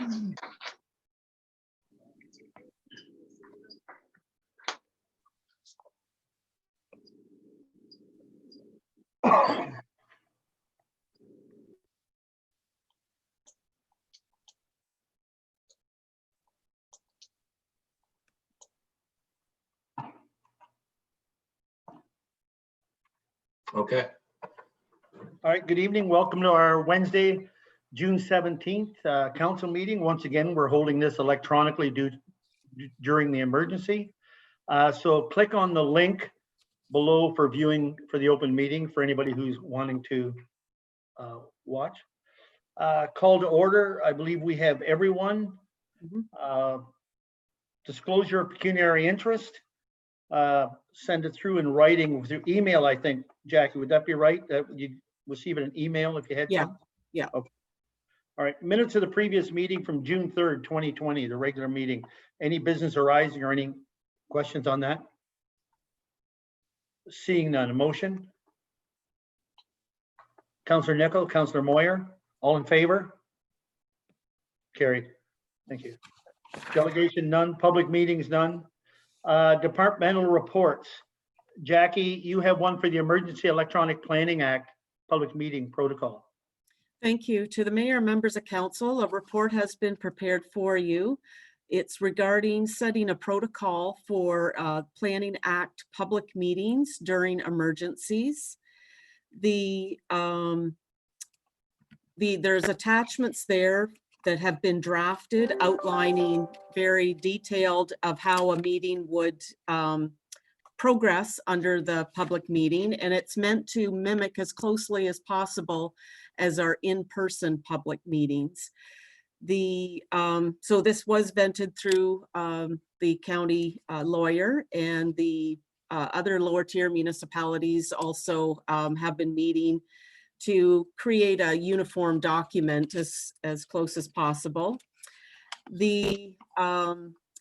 Okay. All right, good evening. Welcome to our Wednesday, June 17th council meeting. Once again, we're holding this electronically during the emergency. So click on the link below for viewing for the open meeting for anybody who's wanting to watch. Call to order. I believe we have everyone. Disclosure of pecuniary interest. Send it through in writing through email, I think. Jackie, would that be right? That you'd receive an email if you had some? Yeah. Okay. All right. Minutes of the previous meeting from June 3rd, 2020, the regular meeting. Any business arising or any questions on that? Seeing none. A motion? Councillor Nicol, Councillor Moyer, all in favor? Carried. Thank you. Delegation none. Public meetings none. Departmental reports. Jackie, you have one for the Emergency Electronic Planning Act public meeting protocol. Thank you. To the mayor, members of council, a report has been prepared for you. It's regarding setting a protocol for Planning Act public meetings during emergencies. There's attachments there that have been drafted outlining very detailed of how a meeting would progress under the public meeting, and it's meant to mimic as closely as possible as our in-person public meetings. So this was vented through the county lawyer, and the other lower tier municipalities also have been meeting to create a uniform document as close as possible. The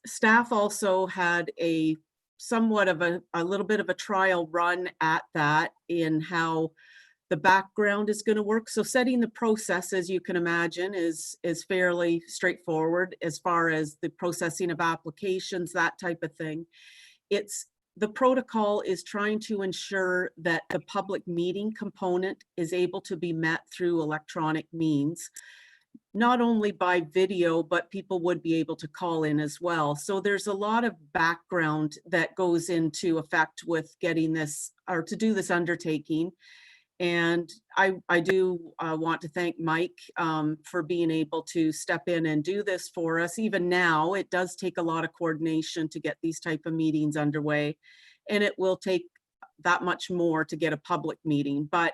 staff also had somewhat of a little bit of a trial run at that in how the background is going to work. So setting the process, as you can imagine, is fairly straightforward as far as the processing of applications, that type of thing. The protocol is trying to ensure that the public meeting component is able to be met through electronic means, not only by video, but people would be able to call in as well. So there's a lot of background that goes into effect with getting this, or to do this undertaking. And I do want to thank Mike for being able to step in and do this for us. Even now, it does take a lot of coordination to get these type of meetings underway, and it will take that much more to get a public meeting. But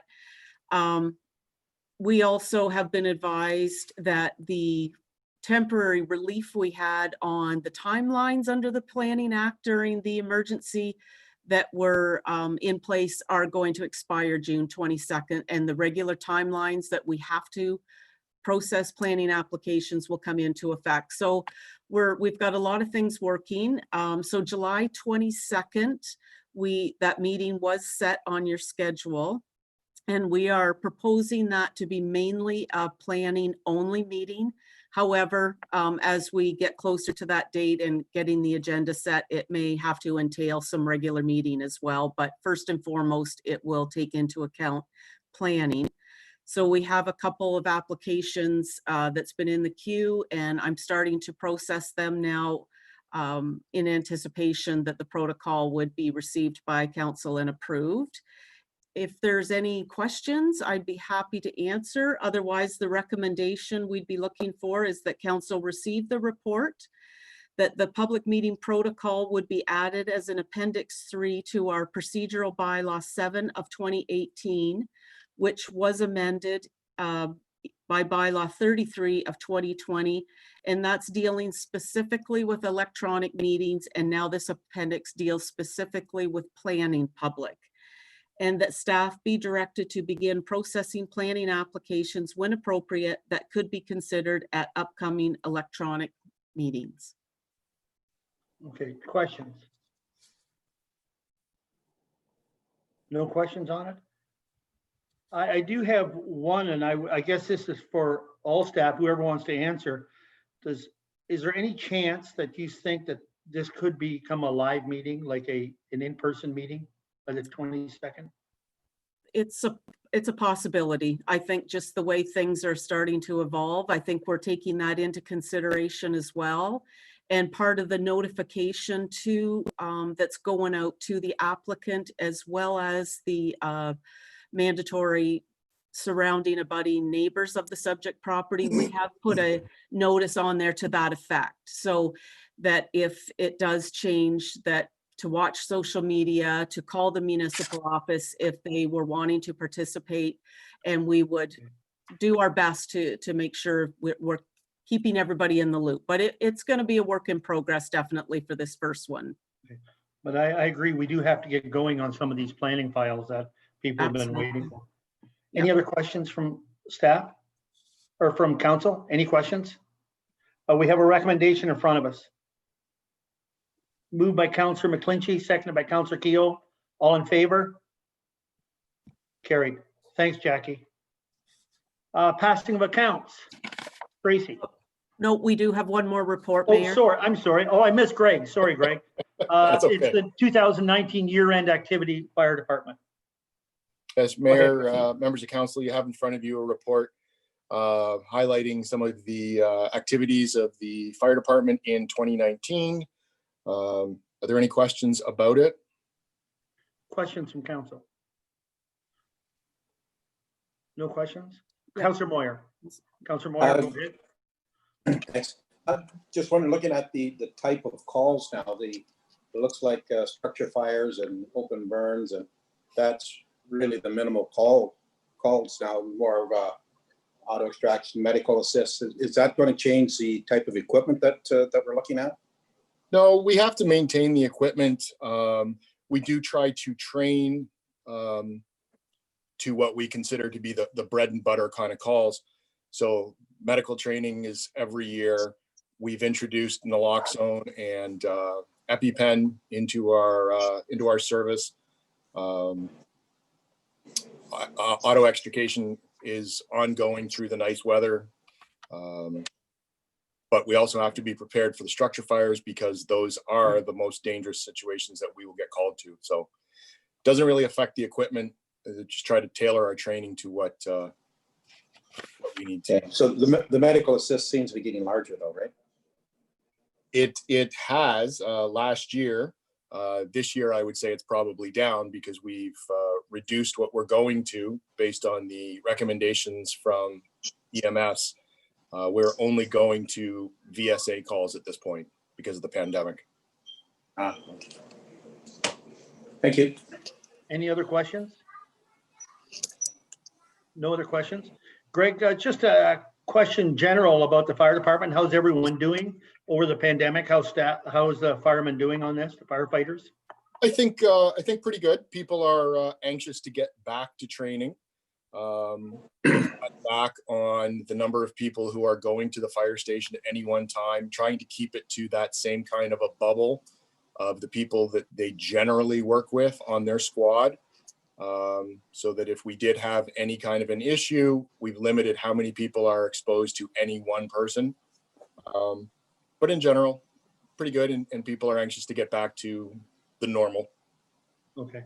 we also have been advised that the temporary relief we had on the timelines under the Planning Act during the emergency that were in place are going to expire June 22nd, and the regular timelines that we have to process planning applications will come into effect. So we've got a lot of things working. So July 22nd, that meeting was set on your schedule, and we are proposing that to be mainly a planning only meeting. However, as we get closer to that date and getting the agenda set, it may have to entail some regular meeting as well. But first and foremost, it will take into account planning. So we have a couple of applications that's been in the queue, and I'm starting to process them now in anticipation that the protocol would be received by council and approved. If there's any questions, I'd be happy to answer. Otherwise, the recommendation we'd be looking for is that council receive the report, that the public meeting protocol would be added as an Appendix 3 to our procedural bylaw 7 of 2018, which was amended by bylaw 33 of 2020. And that's dealing specifically with electronic meetings. And now this appendix deals specifically with planning public. And that staff be directed to begin processing planning applications when appropriate that could be considered at upcoming electronic meetings. Okay, questions? No questions on it? I do have one, and I guess this is for all staff, whoever wants to answer. is there any chance that you think that this could become a live meeting, like an in-person meeting by the 22nd? It's a possibility. I think just the way things are starting to evolve, I think we're taking that into consideration as well. And part of the notification to that's going out to the applicant, as well as the mandatory surrounding abutting neighbors of the subject property, we have put a notice on there to that effect. So that if it does change, that to watch social media, to call the municipal office if they were wanting to participate, and we would do our best to make sure we're keeping everybody in the loop. But it's going to be a work in progress, definitely, for this first one. Okay. But I agree, we do have to get going on some of these planning files that people have been waiting for. Any other questions from staff or from council? Any questions? We have a recommendation in front of us. Moved by Councillor McClinchy, seconded by Councillor Keogh. All in favor? Carried. Thanks, Jackie. Passing of accounts. Tracy. No, we do have one more report, Oh, Mayor. sorry. I'm sorry. Oh, I missed Greg. Sorry, Greg. That's okay. It's the 2019 year-end activity fire department. As Mayor, members of council, you have in front of you a report highlighting some of the activities of the fire department in 2019. Are there any questions about it? Questions from council? No questions? Yeah. Councillor Moyer. Councillor Moyer, go ahead. Thanks. Just wondering, looking at the type of calls now, it looks like structure fires and open burns, and that's really the minimal calls now, more of auto extraction, medical assist. Is that going to change the type of equipment that we're looking at? No, we have to maintain the equipment. We do try to train to what we consider to be the bread and butter kind of calls. So medical training is every year. We've introduced naloxone and EpiPen into our service. Auto extrication is ongoing through the nice weather. But we also have to be prepared for the structure fires, because those are the most dangerous situations that we will get called to. So it doesn't really affect the equipment. Just try to tailor our training to what we need to. Yeah. So the medical assist seems to be getting larger though, right? It has last year. This year, I would say it's probably down, because we've reduced what we're going to based on the recommendations from EMS. We're only going to VSA calls at this point because of the pandemic. Thank you. Any other questions? No other questions? Greg, just a question general about the fire department. How's everyone doing over the pandemic? How's the firemen doing on this, the firefighters? I think pretty good. People are anxious to get back to training. Back on the number of people who are going to the fire station at any one time, trying to keep it to that same kind of a bubble of the people that they generally work with on their squad. So that if we did have any kind of an issue, we've limited how many people are exposed to any one person. But in general, pretty good, and people are anxious to get back to the normal. Okay.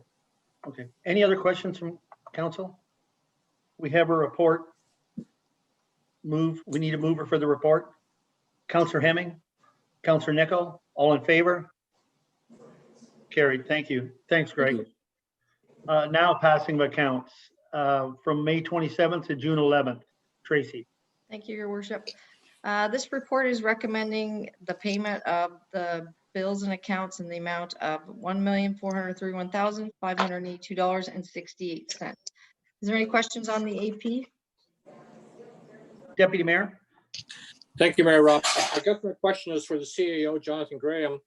Okay. Any other questions from council? We have a report. We need a mover for the report. Councillor Hemming, Councillor Nickel, all in favor? Carried. Thank you. Thanks, Greg. Thank Now passing of accounts from May 27th to June 11th. Tracy. Thank you, Your Worship. This report is recommending the payment of the bills and accounts in the amount of $1,431,582.68. Is there any questions on the AP? Deputy Mayor. Thank you, Mayor Rob. I guess my question is for the CAO, Jonathan Graham.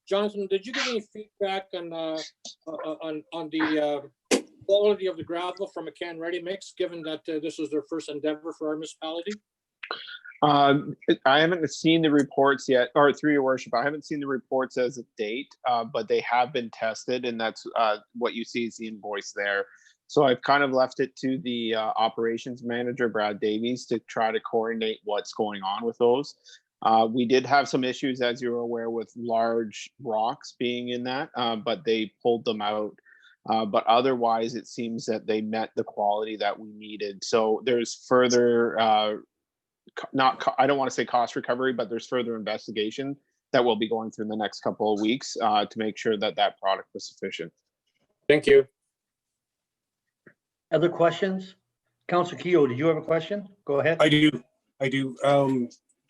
Jonathan, did you get any feedback on the quality of the gravel from McCann Ready Mix, given that this is their first endeavor for our municipality? I haven't seen the reports yet, or through your worship, I haven't seen the reports as of date, but they have been tested, and that's what you see is the invoice there. So I've kind of left it to the operations manager, Brad Davies, to try to coordinate what's going on with those. We did have some issues, as you're aware, with large rocks being in that, but they pulled them out. But otherwise, it seems that they met the quality that we needed. So there's further, I don't want to say cost recovery, but there's further investigation that we'll be going through in the next couple of weeks to make sure that that product was sufficient. Thank you. Other questions? Councillor Keogh, did you have a question? Go ahead. I do.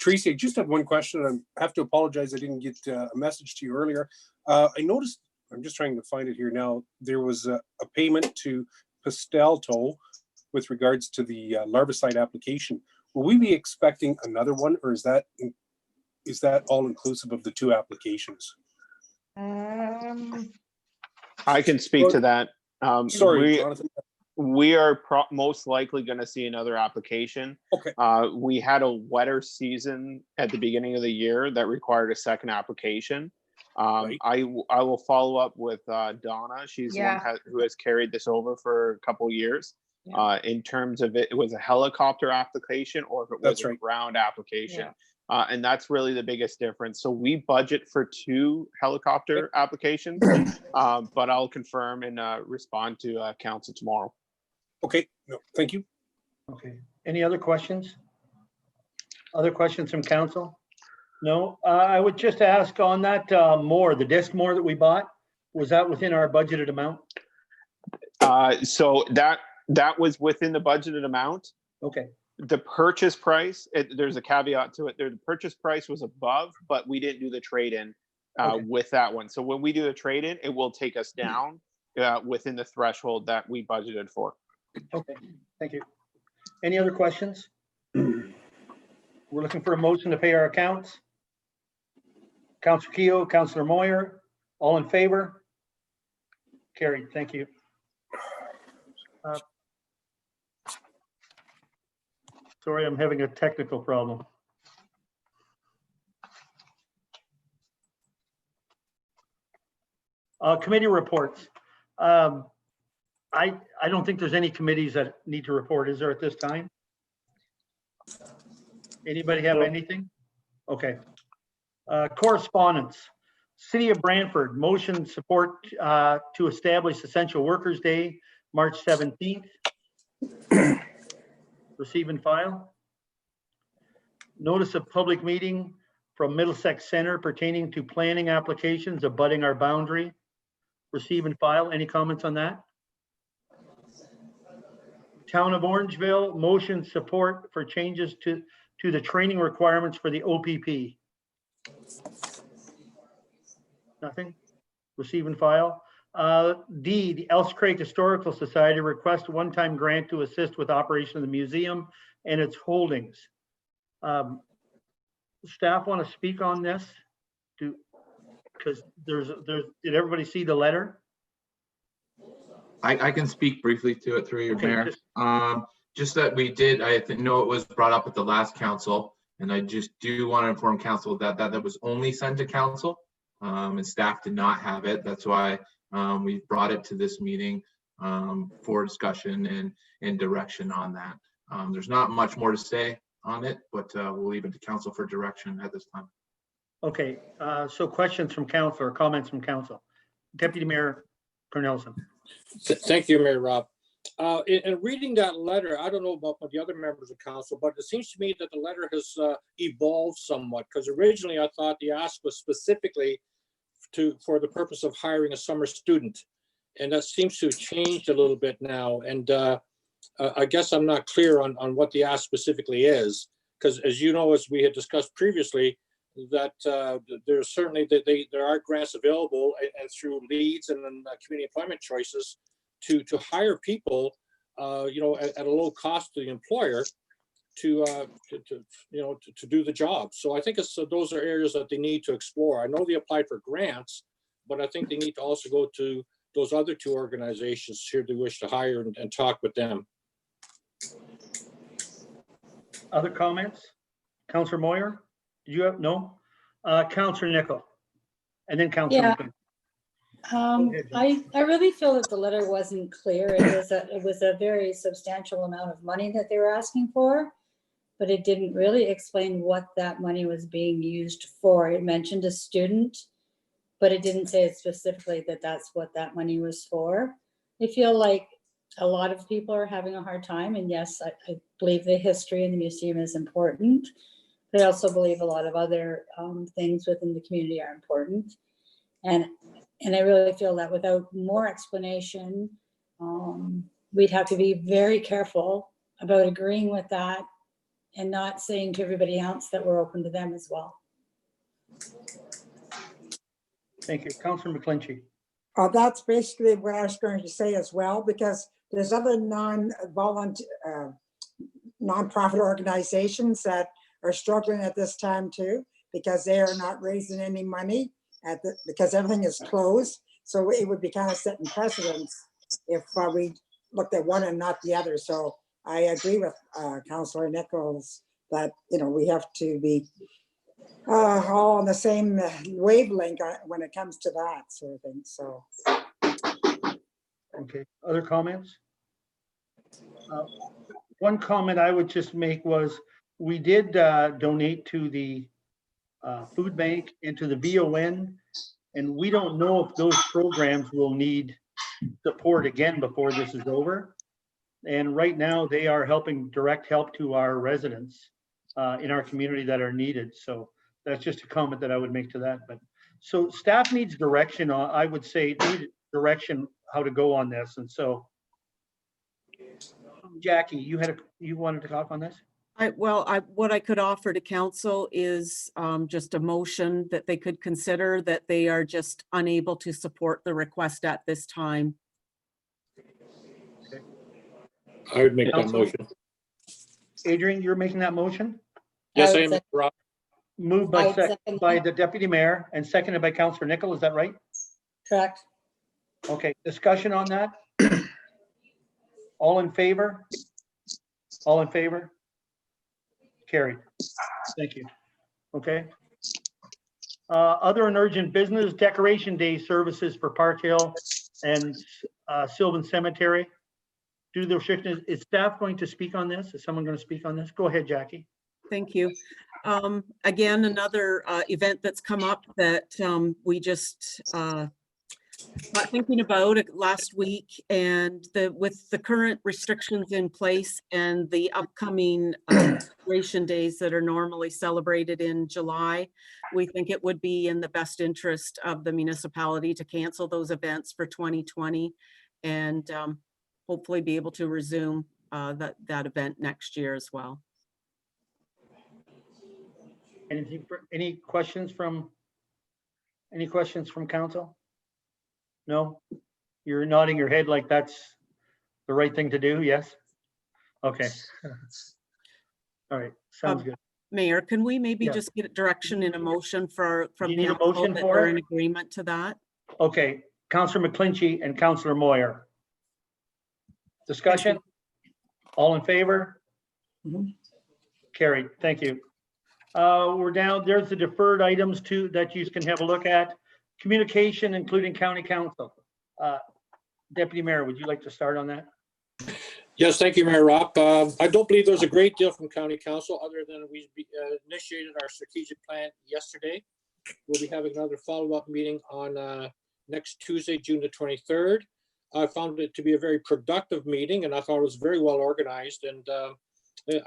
Tracy, I just have one question. I have to apologize. I didn't get a message to you earlier. I noticed, I'm just trying to find it here now. There was a payment to Pastelto with regards to the larvicide application. Will we be expecting another one, or is that all inclusive of the 2 applications? I can speak to that. Sorry, Jonathan. We are most likely going to see another application. Okay. We had a wetter season at the beginning of the year that required a second application. Right. I will follow up with Donna. She's the one who has carried this over for a couple of years. Yeah. In terms of it was a helicopter application or if it was a ground application. And that's really the biggest difference. So we budget for 2 helicopter applications, but I'll confirm and respond to council tomorrow. Okay, no, thank you. Okay. Any other questions? Other questions from council? No, I would just ask on that the disc mower that we bought, was that within our budgeted amount? So that was within the budgeted amount. Okay. The purchase price, there's a caveat to it. The purchase price was above, but we didn't do the trade-in with that one. So when we do the trade-in, it will take us down within the threshold that we budgeted for. Okay, thank you. Any other questions? We're looking for a motion to pay our accounts. Councillor Keogh, Councillor Moyer, all in favor? Carried, thank you. Sorry, I'm having a technical problem. Committee reports. I don't think there's any committees that need to report, is there, at this time? Anybody have anything? Okay. Correspondence. City of Brantford, motion support to establish Essential Workers Day, March 17th. Receive and file. Notice of public meeting from Middlesex Center pertaining to planning applications abutting our boundary. Receive and file. Any comments on that? Town of Orangeville, motion support for changes to the training requirements for the OPP. Nothing? Receive and file. D, the Elks Craig Historical Society request a one-time grant to assist with operation of the museum and its holdings. Staff want to speak on this? Because did everybody see the letter? I can speak briefly to it through your mayor. Just- Just that we did, I know it was brought up at the last council, and I just do want to inform council that was only sent to council, and staff did not have it. That's why we brought it to this meeting for discussion and direction on that. There's not much more to say on it, but we'll leave it to council for direction at this time. Okay, so questions from council or comments from council? Deputy Mayor Cornelison. Thank you, Mayor Rob. In reading that letter, I don't know about the other members of council, but it seems to me that the letter has evolved somewhat, because originally I thought the ask was specifically for the purpose of hiring a summer student. And that seems to have changed a little bit now. And I guess I'm not clear on what the ask specifically is, because as you know, as we had discussed previously, that there's certainly there are grants available and through leads and then community employment choices to hire people, at a low cost to the employer to do the job. So I think those are areas that they need to explore. I know they applied for grants, but I think they need to also go to those other 2 organizations should they wish to hire and talk with them. Other comments? Councillor Moyer? Did you have, no? Councillor Nickel. And then Councillor. Yeah. McKim. I really feel that the letter wasn't clear. It was a very substantial amount of money that they were asking for. but it didn't really explain what that money was being used for. It mentioned a student, but it didn't say specifically that that's what that money was for. I feel like a lot of people are having a hard time, and yes, I believe the history in the museum is important, but I also believe a lot of other things within the community are important. And I really feel that without more explanation, we'd have to be very careful about agreeing with that and not saying to everybody else that we're open to them as well. Thank you. Councillor McClinchy. That's basically what I was going to say as well, because there's other non-profit organizations that are struggling at this time too, because they are not raising any money because everything is closed. So it would be kind of setting precedents if we looked at one and not the other. So I agree with Councillor Nichols that, you know, we have to be all on the same wavelength when it comes to that sort of thing. So. Okay, other comments? One comment I would just make was we did donate to the food bank and to the VON, and we don't know if those programs will need support again before this is over. And right now they are helping direct help to our residents in our community that are needed. So that's just a comment that I would make to that. But so staff needs direction on, I would say, need direction how to go on this. And so Jackie, you wanted to talk on this? What I could offer to council is just a motion that they could consider that they are just unable to support the request at this time. Okay. I would make that Council? motion. Adrian, you're making that motion? Yes, I am, Rob. Moved by the deputy mayor and seconded by Councillor Nicol, is that right? Correct. Okay, discussion on that? All in favor? All in favor? Carried. Thank you. Okay. Other and urgent business, Decoration Day services for Park Hill and Sylvan Cemetery. Due to the restriction, is staff going to speak on this? Is someone going to speak on this? Go ahead, Jackie. Thank you. Again, another event that's come up that we just not thinking about it last week, and with the current restrictions in place and the upcoming Decoration Days that are normally celebrated in July, we think it would be in the best interest of the municipality to cancel those events for 2020 and hopefully be able to resume that event next year as well. Any questions from council? No? You're nodding your head like that's the right thing to do, yes? Okay. All right, sounds good. Mayor, can we maybe Yeah. just get direction in a motion from You need a council motion that for we're it? in agreement to that? Okay, Councillor McClinchy and Councillor Moyer. Discussion? All in favor? Carried, thank you. We're down, there's the deferred items too that you can have a look at. Communication, including county council. Deputy Mayor, would you like to start on that? Yes, thank you, Mayor Rob. I don't believe there's a great deal from County Council other than we initiated our strategic plan yesterday. We'll be having another follow-up meeting on next Tuesday, June the 23rd. I found it to be a very productive meeting, and I thought it was very well organized. And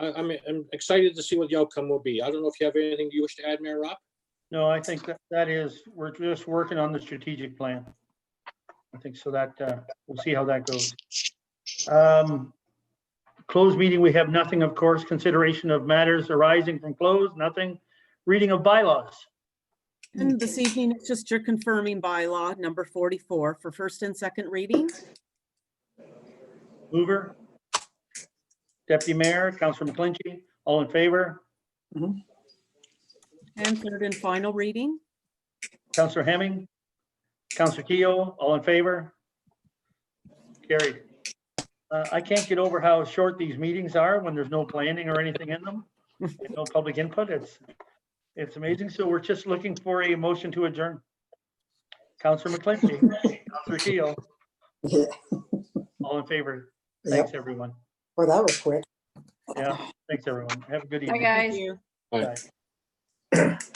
I'm excited to see what the outcome will be. I don't know if you have anything you wish to add, Mayor Rob? No, I think that is, we're just working on the strategic plan. I think so that we'll see how that goes. Closed meeting, we have nothing, of course. Consideration of matters arising from closed, nothing. Reading of bylaws. And this evening, it's just your confirming bylaw number 44 for first and second reading. Mover. Deputy Mayor, Councillor McClinchy, all in favor? And third and final reading. Councillor Hemming, Councillor Keogh, all in favor? Carried. I can't get over how short these meetings are when there's no planning or anything in them. And no public input. It's amazing. So we're just looking for a motion to adjourn. Councillor McClinchy, Councillor Keogh, Yeah. all in favor? Thanks, everyone. Well, that was quick. Yeah, thanks, everyone. Have a good Bye, evening. guys. Thank you. Bye.